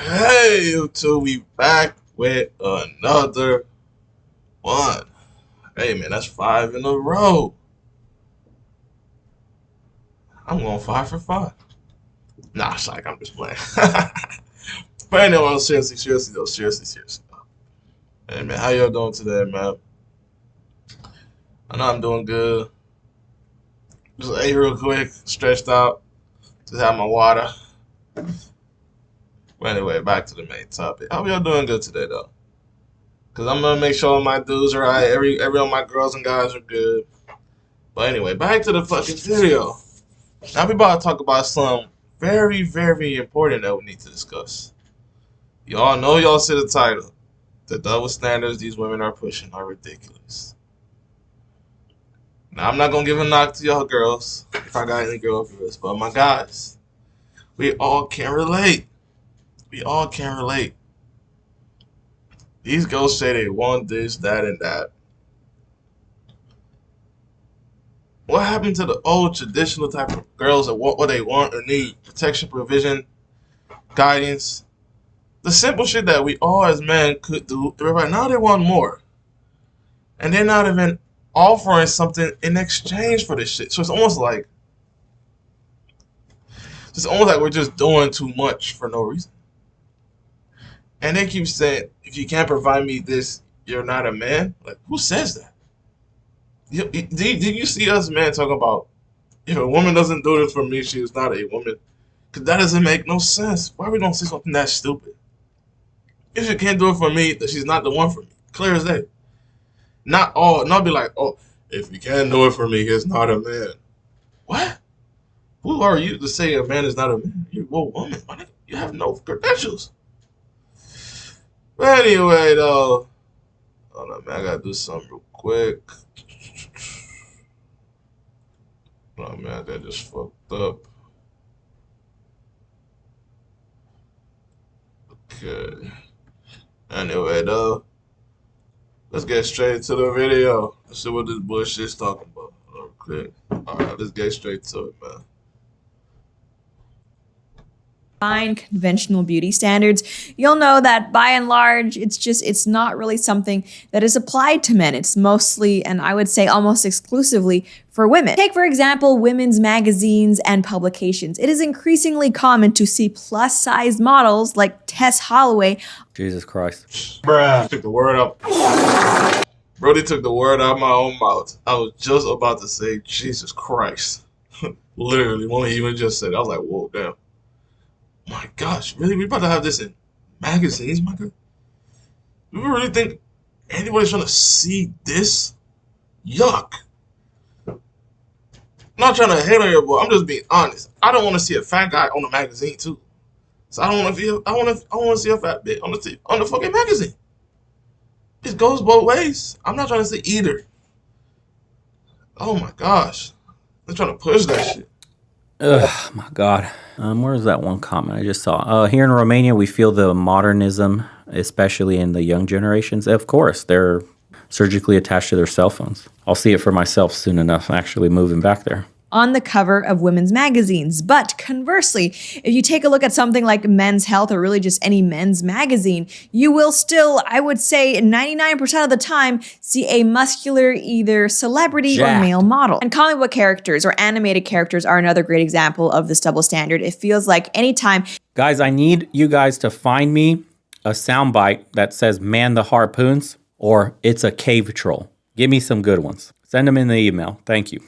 Hey, YouTube, we back with another one. Hey, man, that's 5 in a row. I'm going 5 for 5. Nah, it's like I'm just playing. But anyway, seriously though. Hey, man, how y'all doing today, man? I know I'm doing good. Just ate real quick, stretched out, just had my water. But anyway, back to the main topic. How y'all doing good today, though? Because I'm going to make sure all my dudes are right, every all my girls and guys are good. But anyway, back to the fucking video. Now we about to talk about something very, very important that we need to discuss. Y'all know, y'all see the title. The double standards these women are pushing are ridiculous. Now I'm not gonna give a knock to y'all girls, if I got any girl viewers, but my guys, we all can relate. We all can relate. These girls say they want this, that, and that. What happened to the old traditional type of girls that want what they want or need? Protection, provision, guidance. The simple shit that we all as men could do. Right now they want more. And they're not even offering something in exchange for this shit. So it's almost like we're just doing too much for no reason. And they keep saying, if you can't provide me this, you're not a man. Like, who says that? Did you see us men talk about, if a woman doesn't do this for me, she is not a woman? Because that doesn't make no sense. Why are we going to say something that stupid? If she can't do it for me, then she's not the one for me. Clear as day. Not be like, oh, if you can't do it for me, he's not a man. What? Who are you to say a man is not a man? You're a woman. You have no credentials. But anyway, though, hold on, man, I gotta do something real quick. Oh man, that just fucked up. Okay. Anyway, though, let's get straight to the video. Let's see what this bullshit's talking about. Okay. Alright, let's get straight to it, man. Conventional beauty standards, you'll know that by and large, it's not really something that is applied to men. It's mostly, and I would say almost exclusively, for women. Take, for example, women's magazines and publications. It is increasingly common to see plus-sized models like Tess Holloway. Jesus Christ. Bruh. Took the word up. Brody took the word out of my own mouth. I was just about to say, Jesus Christ. Literally, when he even just said it, I was like, whoa, damn. My gosh, really? We about to have this in magazines, my God? Do we really think anybody's trying to see this? Yuck. I'm not trying to hate on you, but I'm just being honest. I don't want to see a fat guy on the magazine too. So I don't want to feel. I want to see a fat bitch on the fucking magazine. It goes both ways. I'm not trying to see either. Oh my gosh, they're trying to push that shit. Ugh, my God. Where's that one comment I just saw? Here in Romania, we feel the modernism, especially in the young generations. Of course, they're surgically attached to their cell phones. I'll see it for myself soon enough, actually moving back there. On the cover of women's magazines. But conversely, if you take a look at something like Men's Health or really just any men's magazine, you will still, I would say 99% of the time, see a muscular either celebrity or male model. And comic book characters or animated characters are another great example of this double standard. It feels like anytime. Guys, I need you guys to find me a soundbite that says "man the harpoons" or "it's a cave troll." Give me some good ones. Send them in the email. Thank you.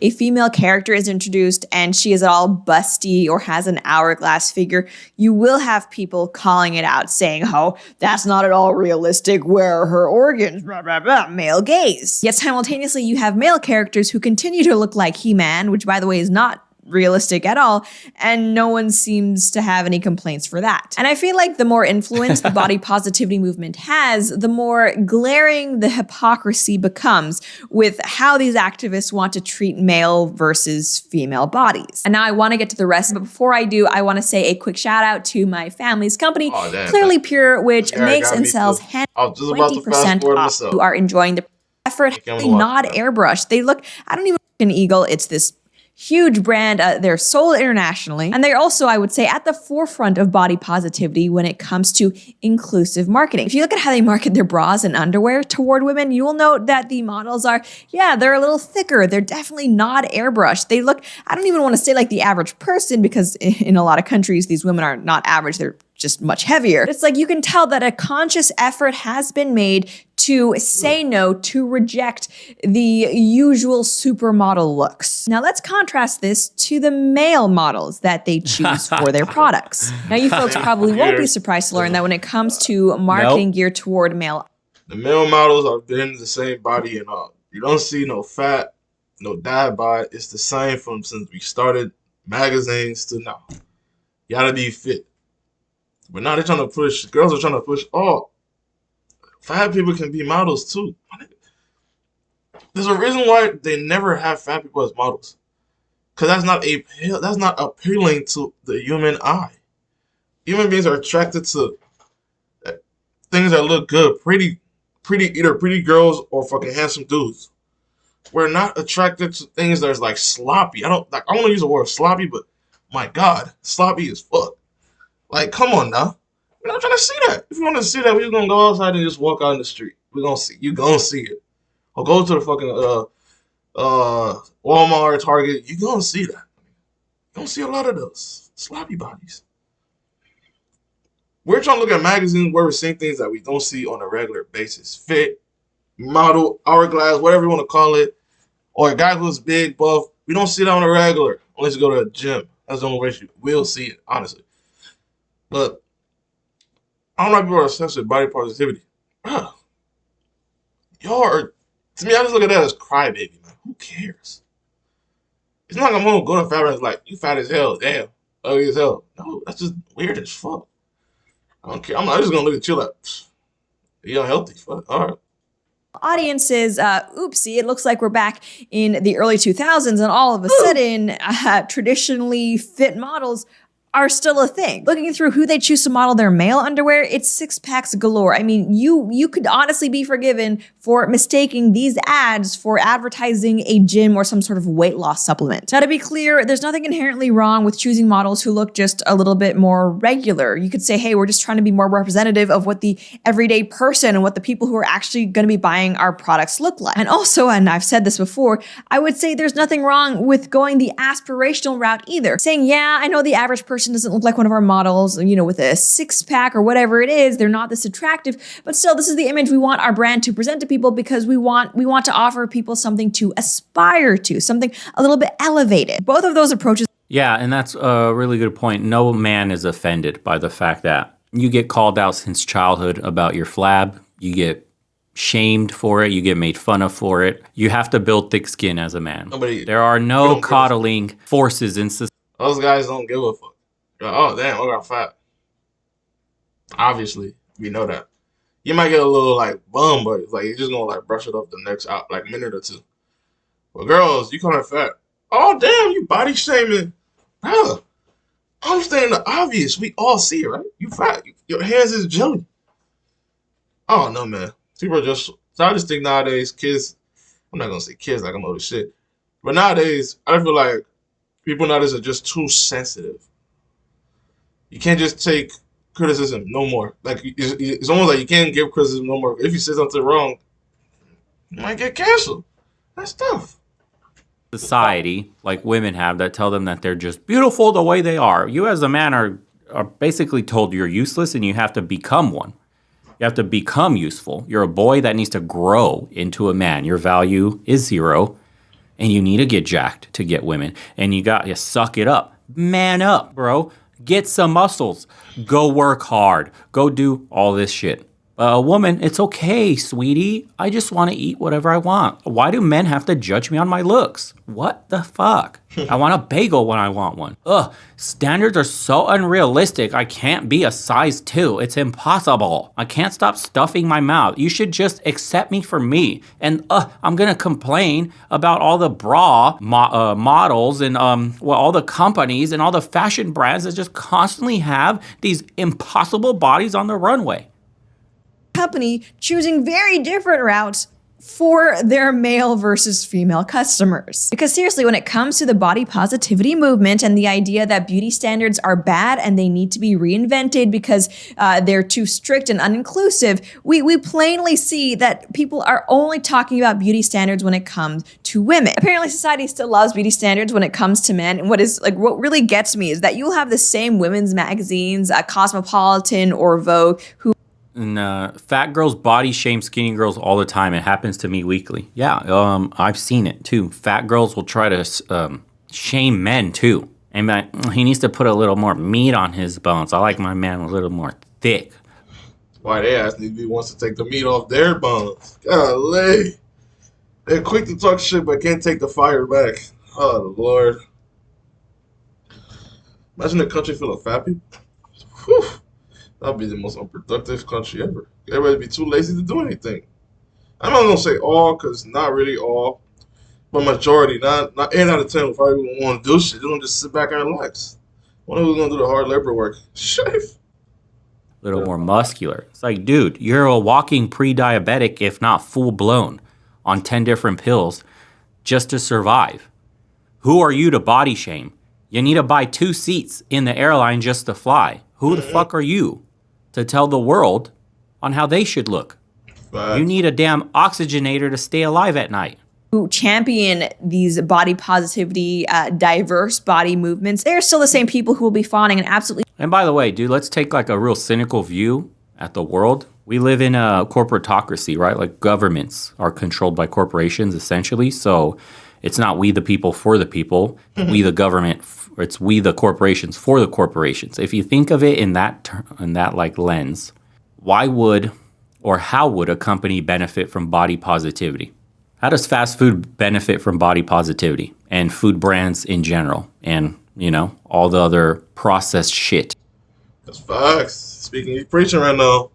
A female character is introduced and she is all busty or has an hourglass figure, you will have people calling it out, saying, oh, that's not at all realistic. Where are her organs? Blah, blah, blah. Male gaze. Yet simultaneously, you have male characters who continue to look like He-Man, which, by the way, is not realistic at all, and no one seems to have any complaints for that. And I feel like the more influence the body positivity movement has, the more glaring the hypocrisy becomes with how these activists want to treat male versus female bodies. And now I want to get to the rest, but before I do, I want to say a quick shout out to my family's company, Clearly Pure, which makes and sells 20% off. You are enjoying the effort, not airbrush. They look, I don't even an eagle, it's this Huge brand. They're sold internationally. And they're also, I would say, at the forefront of body positivity when it comes to inclusive marketing. If you look at how they market their bras and underwear toward women, you will note that the models are, yeah, they're a little thicker. They're definitely not airbrushed. They look, I don't even want to say like the average person, because in a lot of countries, these women are not average. They're just much heavier. It's like you can tell that a conscious effort has been made to say no, to reject the usual supermodel looks. Now let's contrast this to the male models that they choose for their products. Now you folks probably won't be surprised to learn that when it comes to marketing geared toward male, the male models are been the same body and all. You don't see no fat, no dad bod. It's the same from since we started magazines to now. You gotta be fit. But now they're trying to push, girls are trying to push, oh, fat people can be models too. There's a reason why they never have fat people as models. Because that's not appealing to the human eye. Human beings are attracted to things that look good, either pretty girls or fucking handsome dudes. We're not attracted to things that's like sloppy. I want to use the word sloppy, but my God, sloppy as fuck. Like, come on now. We're not trying to see that. If you want to see that, we're just gonna go outside and just walk out in the street. We're gonna see. You gonna see it. Or go to the fucking Walmart, Target. You gonna see that. You don't see a lot of those sloppy bodies. We're trying to look at magazines where we're seeing things that we don't see on a regular basis. Fit, model, hourglass, whatever you want to call it. Or a guy who's big, buff. We don't see that on a regular unless you go to a gym. That's the only way you will see it, honestly. But I don't know if people are obsessed with body positivity. Y'all are, to me, I just look at that as crybaby, man. Who cares? It's not like I'm gonna go to fat and like, you fat as hell, damn, ugly as hell. No, that's just weird as fuck. I don't care. I'm just gonna look at you like, you're unhealthy. Fuck, all right. audiences, oopsie, it looks like we're back in the early 2000s, and all of a sudden, traditionally fit models are still a thing. Looking through who they choose to model their male underwear, it's six packs galore. I mean, you could honestly be forgiven for mistaking these ads for advertising a gym or some sort of weight loss supplement. Now, to be clear, there's nothing inherently wrong with choosing models who look just a little bit more regular. You could say, hey, we're just trying to be more representative of what the everyday person and what the people who are actually going to be buying our products look like. And also, and I've said this before, I would say there's nothing wrong with going the aspirational route either. Saying, yeah, I know the average person doesn't look like one of our models, you know, with a six pack or whatever it is, they're not this attractive, but still, this is the image we want our brand to present to people because we want to offer people something to aspire to, something a little bit elevated. Both of those approaches. Yeah, and that's a really good point. No man is offended by the fact that you get called out since childhood about your flab. You get shamed for it. You get made fun of for it. You have to build thick skin as a man. There are no coddling forces in society. Those guys don't give a fuck. Like, oh, damn, I got fat. Obviously, we know that. You might get a little, like, bum, but, like, you're just gonna, like, brush it off the next, like, minute or two. But girls, you call her fat. Oh, damn, you body shaming. Bro, I'm saying the obvious. We all see it, right? You fat. Your hands is jelly. Oh, no, man. People are just, so I just think nowadays, kids, I'm not gonna say kids like I'm old as shit, but nowadays, I feel like people nowadays are just too sensitive. You can't just take criticism no more. Like, it's almost like you can't give criticism no more. If you say something wrong, you might get canceled. That's tough. Society, like women have, that tell them that they're just beautiful the way they are. You as a man are basically told you're useless and you have to become one. You have to become useful. You're a boy that needs to grow into a man. Your value is zero, and you need to get jacked to get women. And you suck it up. Man up, bro. Get some muscles. Go work hard. Go do all this shit. A woman, it's okay, sweetie. I just want to eat whatever I want. Why do men have to judge me on my looks? What the fuck? I want a bagel when I want one. Ugh, standards are so unrealistic. I can't be a size 2. It's impossible. I can't stop stuffing my mouth. You should just accept me for me. And I'm gonna complain about all the bra models and all the companies and all the fashion brands that just constantly have these impossible bodies on the runway. Company choosing very different routes for their male versus female customers. Because seriously, when it comes to the body positivity movement and the idea that beauty standards are bad and they need to be reinvented because they're too strict and uninclusive, we plainly see that people are only talking about beauty standards when it comes to women. Apparently, society still loves beauty standards when it comes to men. And what really gets me is that you'll have the same women's magazines, Cosmopolitan or Vogue, who And fat girls body shame skinny girls all the time. It happens to me weekly. Yeah, I've seen it too. Fat girls will try to shame men too. And he needs to put a little more meat on his bones. I like my man a little more thick. Why they ask if he wants to take the meat off their bones. Golly. They're quick to talk shit but can't take the fire back. Oh, Lord. Imagine a country full of fat people. Whew. That'd be the most unproductive country ever. Everybody'd be too lazy to do anything. I'm not gonna say all, cause not really all, but majority. Not 8 out of 10 probably won't want to do shit. They don't just sit back and relax. One of who's gonna do the hard labor work. Shit. A little more muscular. It's like, dude, you're a walking pre-diabetic, if not full blown, on 10 different pills just to survive. Who are you to body shame? You need to buy 2 seats in the airline just to fly. Who the fuck are you to tell the world on how they should look? You need a damn oxygenator to stay alive at night. Who champion these body positivity, diverse body movements, they're still the same people who will be fawning and absolutely. And by the way, dude, let's take like a real cynical view at the world. We live in a corporatocracy, right? Like governments are controlled by corporations essentially. So it's not we the people for the people, we the government. It's we the corporations for the corporations. If you think of it in that like lens, why would or how would a company benefit from body positivity? How does fast food benefit from body positivity and food brands in general and, you know, all the other processed shit? That's facts. Speaking, he's preaching right now.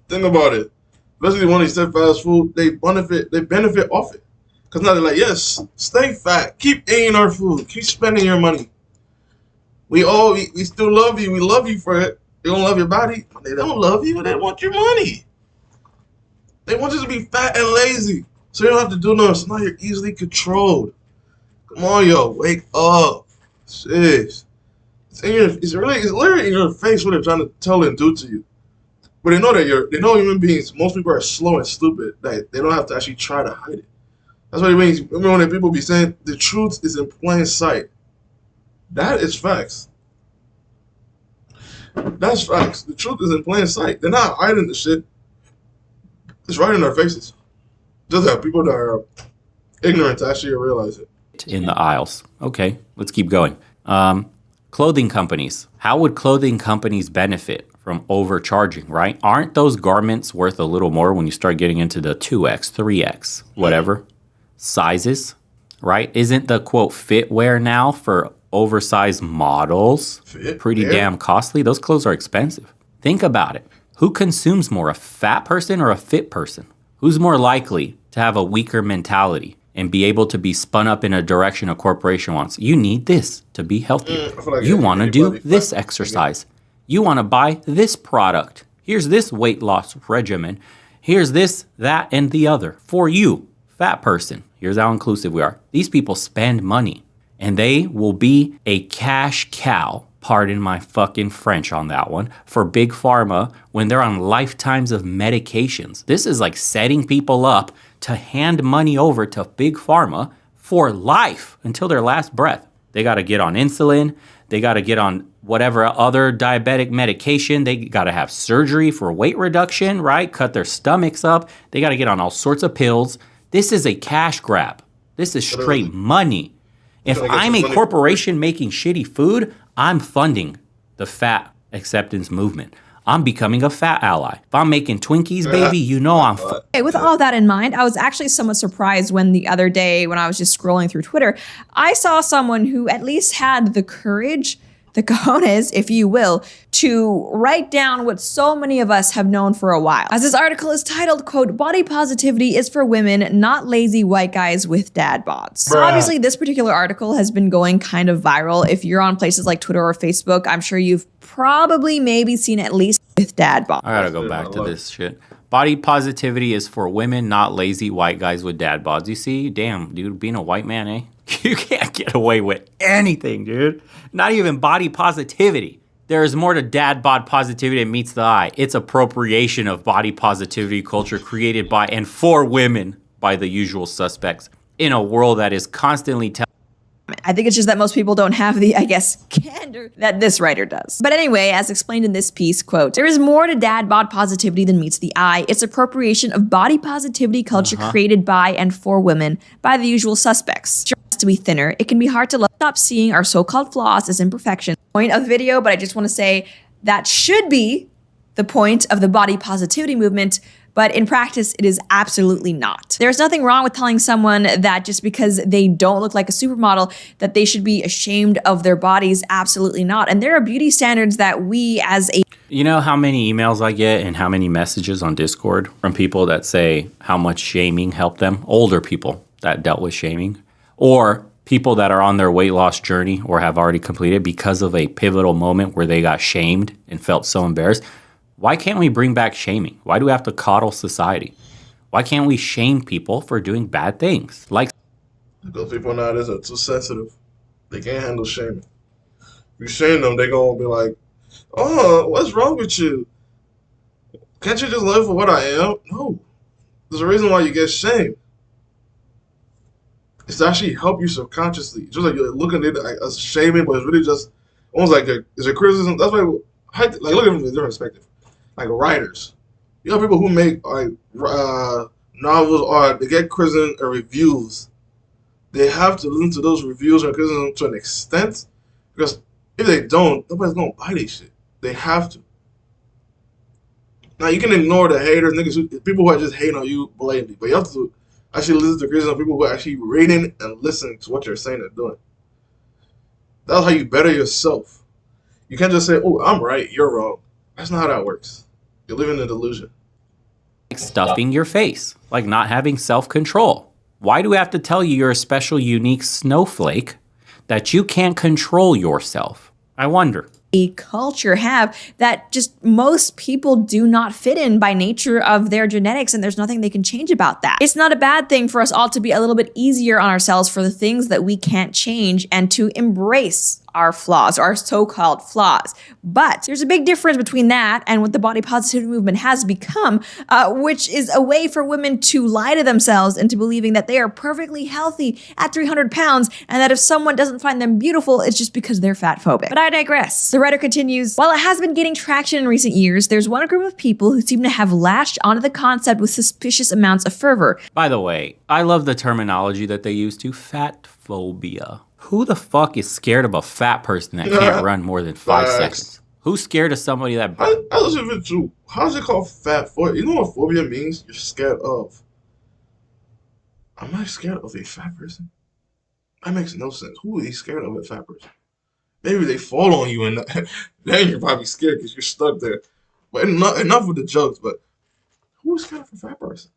Think about it. Especially when he said fast food, they benefit off it. Because now they're like, yes, stay fat. Keep eating our food. Keep spending your money. We still love you. We love you for it. They don't love your body. They don't love you. They want your money. They want you to be fat and lazy. So you don't have to do nothing. So now you're easily controlled. Come on, yo. Wake up. Jeez. It's literally in your face what they're trying to tell and do to you. But they know that they know human beings, most people are slow and stupid. That they don't have to actually try to hide it. That's what it means. Remember when people be saying the truth is in plain sight. That is facts. That's facts. The truth is in plain sight. They're not hiding the shit. It's right in their faces. Just that people that are ignorant to actually realize it. In the aisles. Okay, let's keep going. Clothing companies. How would clothing companies benefit from overcharging, right? Aren't those garments worth a little more when you start getting into the 2X, 3X, whatever sizes, right? Isn't the quote fitwear now for oversized models pretty damn costly? Those clothes are expensive. Think about it. Who consumes more, a fat person or a fit person? Who's more likely to have a weaker mentality and be able to be spun up in a direction a corporation wants? You need this to be healthier. Like you want to do this exercise. You want to buy this product. Here's this weight loss regimen. Here's this, that, and the other for you, fat person. Here's how inclusive we are. These people spend money and they will be a cash cow, pardon my fucking French on that one, for Big Pharma when they're on lifetimes of medications. This is like setting people up to hand money over to Big Pharma for life until their last breath. They got to get on insulin. They got to get on whatever other diabetic medication. They got to have surgery for weight reduction, right? Cut their stomachs up. They got to get on all sorts of pills. This is a cash grab. This is straight money. If I'm a corporation making shitty food, I'm funding the fat acceptance movement. I'm becoming a fat ally. If I'm making Twinkies, baby, you know I'm Okay, with all that in mind, I was actually somewhat surprised when the other day when I was just scrolling through Twitter, I saw someone who at least had the courage, the cojones, if you will, to write down what so many of us have known for a while. As this article is titled, quote, "Body positivity is for women, not lazy white guys with dad bods." So obviously this particular article has been going kind of viral. If you're on places like Twitter or Facebook, I'm sure you've probably maybe seen at least with dad bods. I gotta go back to this shit. Body positivity is for women, not lazy white guys with dad bods. You see, damn, dude, being a white man, eh? You can't get away with anything, dude. Not even body positivity. There is more to dad bod positivity than meets the eye. It's appropriation of body positivity culture created by and for women by the usual suspects in a world that is constantly telling. I think it's just that most people don't have the, I guess, candor that this writer does. But anyway, as explained in this piece, quote, there is more to dad bod positivity than meets the eye. It's appropriation of body positivity culture created by and for women by the usual suspects. To be thinner, it can be hard to stop seeing our so-called flaws as imperfections. Point of the video, but I just want to say that should be the point of the body positivity movement, but in practice, it is absolutely not. There's nothing wrong with telling someone that just because they don't look like a supermodel, that they should be ashamed of their bodies. Absolutely not. And there are beauty standards that we as a... You know how many emails I get and how many messages on Discord from people that say how much shaming helped them? Older people that dealt with shaming. Or people that are on their weight loss journey or have already completed because of a pivotal moment where they got shamed and felt so embarrassed. Why can't we bring back shaming? Why do we have to coddle society? Why can't we shame people for doing bad things? Like, because people nowadays are too sensitive. They can't handle shaming. If you shame them, they're going to be like, oh, what's wrong with you? Can't you just love for what I am? No. There's a reason why you get shamed. It's to actually help you subconsciously. Just like you're looking at it as shaming, but it's really just almost like it's a criticism. That's why, like, look at it from a different perspective. Like writers, you know, people who make like novels or they get criticism and reviews. They have to listen to those reviews and criticism to an extent, because if they don't, nobody's gonna buy this shit. They have to. Now you can ignore the haters, niggas, people who are just hating on you blatantly, but you have to actually listen to criticism of people who are actually reading and listening to what you're saying and doing. That's how you better yourself. You can't just say, "Oh, I'm right, you're wrong." That's not how that works. You're living in a delusion. like stuffing your face, like not having self-control. Why do we have to tell you you're a special, unique snowflake that you can't control yourself? I wonder. A culture have that just most people do not fit in by nature of their genetics, and there's nothing they can change about that. It's not a bad thing for us all to be a little bit easier on ourselves for the things that we can't change and to embrace our flaws, our so-called flaws. But there's a big difference between that and what the body positivity movement has become, which is a way for women to lie to themselves into believing that they are perfectly healthy at 300 pounds and that if someone doesn't find them beautiful, it's just because they're fat phobic. But I digress. The writer continues, while it has been gaining traction in recent years, there's one group of people who seem to have latched onto the concept with suspicious amounts of fervor. By the way, I love the terminology that they use to fat phobia. Who the fuck is scared of a fat person that can't run more than 5 seconds? Who's scared of somebody that... I listen to it too. How's it called fat phobia? You know what phobia means? You're scared of. I'm not scared of a fat person. That makes no sense. Who is scared of a fat person? Maybe they fall on you and then you're probably scared because you're stuck there. But enough with the jokes, but who is scared of a fat person?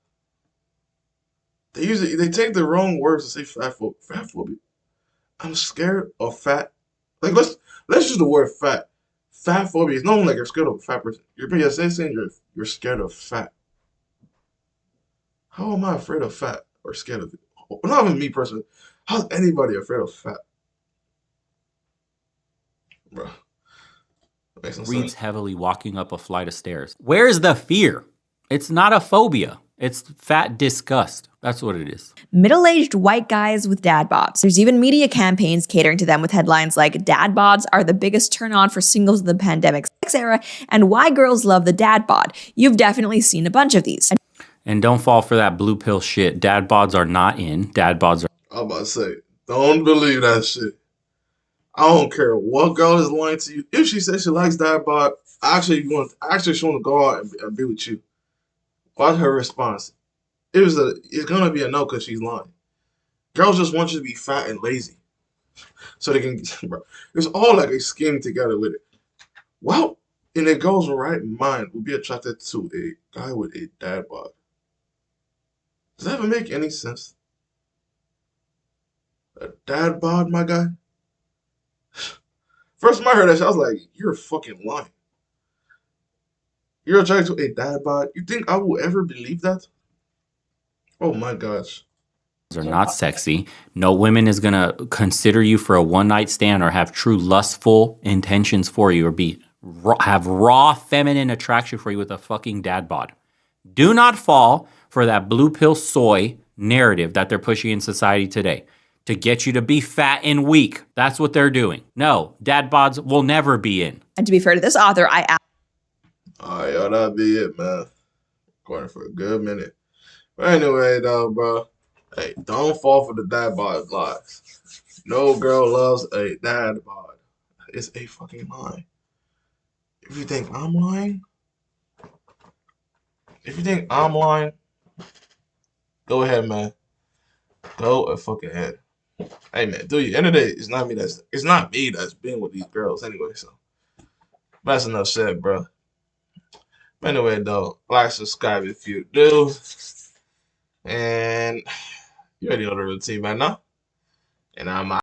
They take the wrong words to say fat phobia. I'm scared of fat. Like let's use the word fat. Fat phobia is not like you're scared of a fat person. You're saying you're scared of fat. How am I afraid of fat or scared of it? Not even me personally. How's anybody afraid of fat? Bro. That makes no breathes sense. heavily walking up a flight of stairs. Where's the fear? It's not a phobia. It's fat disgust. That's what it is. Middle-aged white guys with dad bods. There's even media campaigns catering to them with headlines like "Dad bods are the biggest turn-on for singles in the pandemic sex era" and "Why girls love the dad bod." You've definitely seen a bunch of these. And don't fall for that blue pill shit. Dad bods are not in. Dad bods are... I'm about to say, don't believe that shit. I don't care what girl is lying to you. If she says she likes that bod, she want to go out and be with you. Watch her response. It's gonna be a no because she's lying. Girls just want you to be fat and lazy, so they can. Bro, it's all like a scheme together with it. Well, in a girl's right mind, would be attracted to a guy with a dad bod. Does that even make any sense? A dad bod, my guy. First time I heard that shit, I was like, "You're fucking lying." You're attracted to a dad bod. You think I will ever believe that? Oh my gosh. Are not sexy. No woman is going to consider you for a one night stand or have true lustful intentions for you or have raw feminine attraction for you with a fucking dad bod. Do not fall for that blue pill soy narrative that they're pushing in society today to get you to be fat and weak. That's what they're doing. No, dad bods will never be in. And to be fair to this author, Alright, y'all, that'll be it, man. Recording for a good minute. But anyway, though, bro. Hey, don't fall for the dad bod lies. No girl loves a dad bod. It's a fucking lie. If you think I'm lying, go ahead, man. Go a fucking ahead. Hey, man, do you? End of the day, it's not me that's being with these girls anyway. So that's enough said, bro. But anyway, though, like, subscribe if you do, and you already know the routine, man. Now, and I'm out.